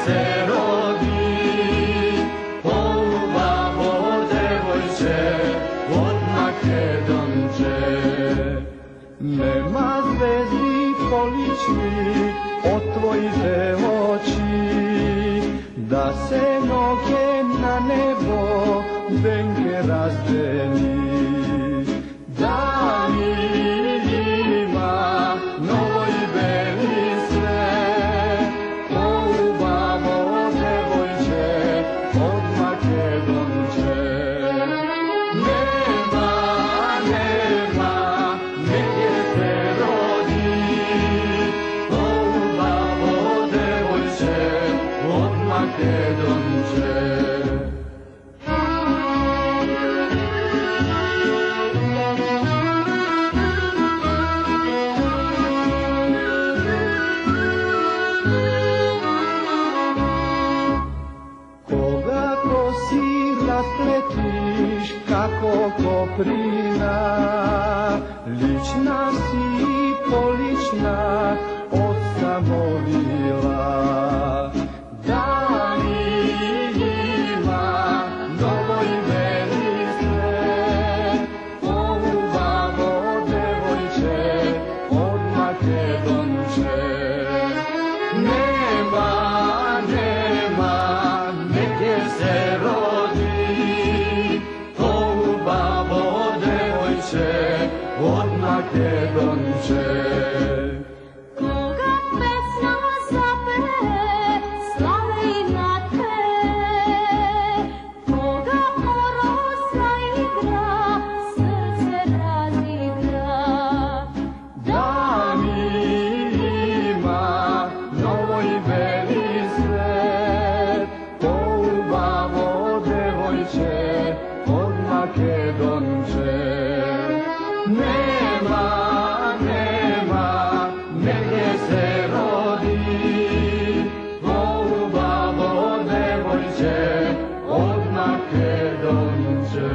se rodi, polubavo devojče od Makedonče. Nema zvezdi polični od tvojih oči, da se noge na nebo venke razdeni. Da mi ima novoj beli svet, polubavo devojče od Makedonče. Nema, negdje se rodi, polubavo devojče od Makedonče. Rapletiš kako koprina, lična si polična osamolila. Da mi ima novoj beli svet, polubavo devojče od Makedonče. Nema, negdje se rodi, polubavo devojče od Makedonče. Koga pesma zapere, slave na te, koga orosa igra, srce razigra. Da mi ima novoj beli svet, polubavo devojče od Makedonče. Nema, negdje se rodi, polubavo devojče od Makedonče.